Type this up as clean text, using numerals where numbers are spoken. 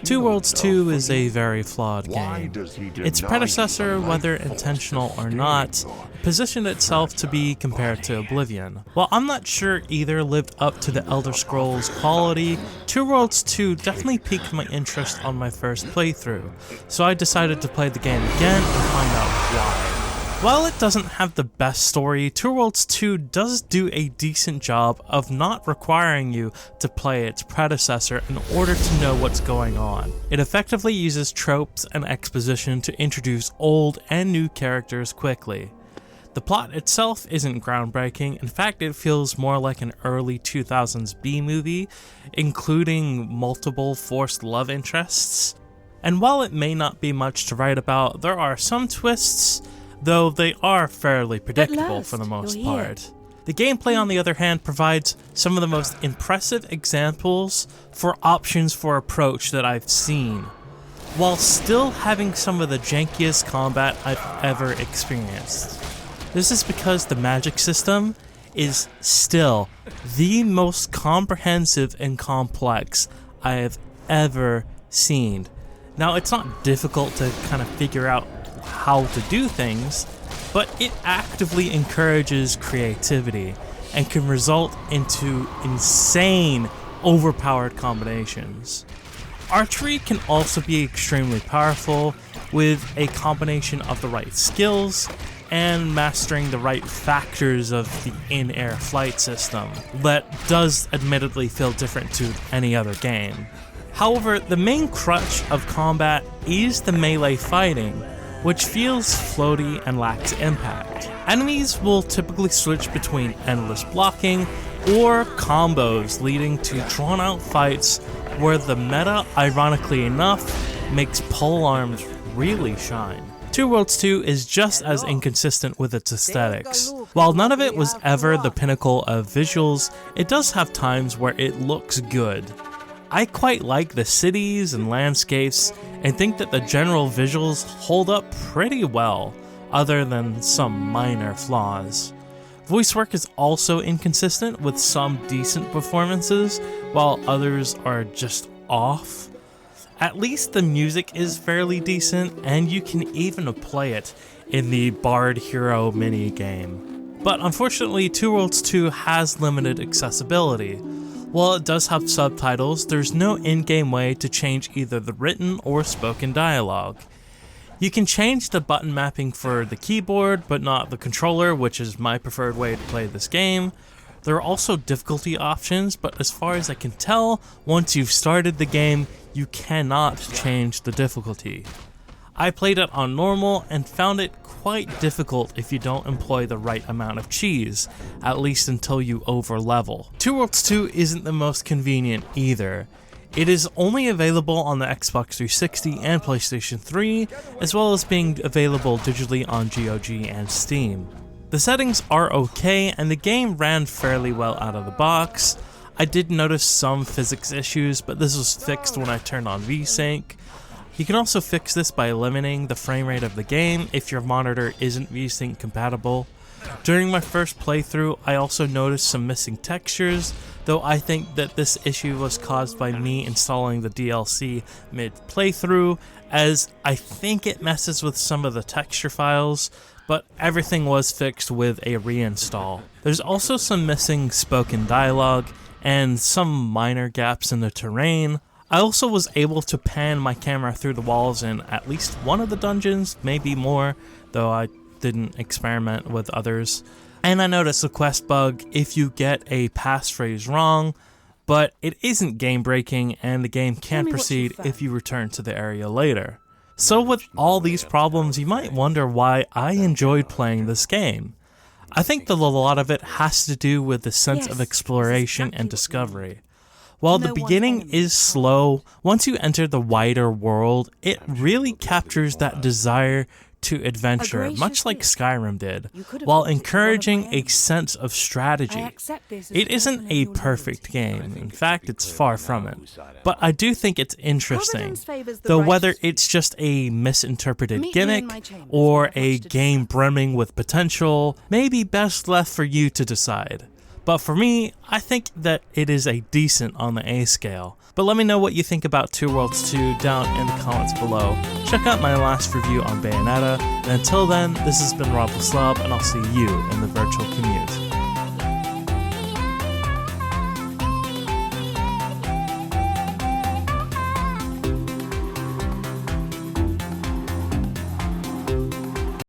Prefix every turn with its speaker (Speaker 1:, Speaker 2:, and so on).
Speaker 1: Two Worlds 2 is a very flawed game. Its predecessor, whether intentional or not, positioned itself to be compared to Oblivion. While I'm not sure either lived up to the Elder Scrolls quality, Two Worlds 2 definitely piqued my interest on my first playthrough, so I decided to play the game again and find out why. While it doesn't have the best story, Two Worlds 2 does do a decent job of not requiring you to play its predecessor in order to know what's going on. It effectively uses tropes and exposition to introduce old and new characters quickly. The plot itself isn't groundbreaking, in fact it feels more like an early 2000s B-movie, including multiple forced love interests. And while it may not be much to write about, there are some twists, though they are fairly predictable for the most part. The gameplay, on the other hand, provides some of the most impressive examples for options for approach that I've seen, while still having some of the jankiest combat I've ever experienced. This is because the magic system is still the most comprehensive and complex I have ever seen. Now, it's not difficult to kind of figure out how to do things, but it actively encourages creativity and can result into insane, overpowered combinations. Archery can also be extremely powerful with a combination of the right skills and mastering the right factors of the in-air flight system that does admittedly feel different to any other game. However, the main crutch of combat is the melee fighting, which feels floaty and lacks impact. Enemies will typically switch between endless blocking or combos, leading to drawn-out fights where the meta, ironically enough, makes polearms really shine. Two Worlds 2 is just as inconsistent with its aesthetics. While none of it was ever the pinnacle of visuals, it does have times where it looks good. I quite like the cities and landscapes and think that the general visuals hold up pretty well, other than some minor flaws. Voice work is also inconsistent, with some decent performances while others are just off. At least the music is fairly decent, and you can even play it in the Bard Hero minigame. But unfortunately, Two Worlds 2 has limited accessibility. While it does have subtitles, there's no in-game way to change either the written or spoken dialogue. You can change the button mapping for the keyboard, but not the controller, which is my preferred way to play this game. There are also difficulty options, but as far as I can tell, once you've started the game, you cannot change the difficulty. I played it on normal and found it quite difficult if you don't employ the right amount of cheese, at least until you over-level. Two Worlds 2 isn't the most convenient either. It is only available on the Xbox 360 and PlayStation 3, as well as being available digitally on GOG and Steam. The settings are okay, and the game ran fairly well out of the box. I did notice some physics issues, but this was fixed when I turned on VSync. You can also fix this by limiting the frame rate of the game if your monitor isn't VSync compatible. During my first playthrough, I also noticed some missing textures, though I think that this issue was caused by me installing the DLC mid-playthrough, as I think it messes with some of the texture files, but everything was fixed with a reinstall. There's also some missing spoken dialogue and some minor gaps in the terrain. I also was able to pan my camera through the walls in at least one of the dungeons, maybe more, though I didn't experiment with others. And I noticed a quest bug if you get a passphrase wrong, but it isn't game breaking and the game can proceed if you return to the area later. So with all these problems, you might wonder why I enjoyed playing this game. I think that a lot of it has to do with the sense of exploration and discovery. While the beginning is slow, once you enter the wider world, it really captures that desire to adventure, much like Skyrim did, while encouraging a sense of strategy. It isn't a perfect game, in fact it's far from it, but I do think it's interesting, though whether it's just a misinterpreted gimmick or a game brimming with potential may be best left for you to decide. But for me, I think that it is a decent on the A scale. But let me know what you think about Two Worlds 2 down in the comments below. Check out my last review on Bayonetta, and until then, this has been Rob the Slob, and I'll see you in the virtual commute.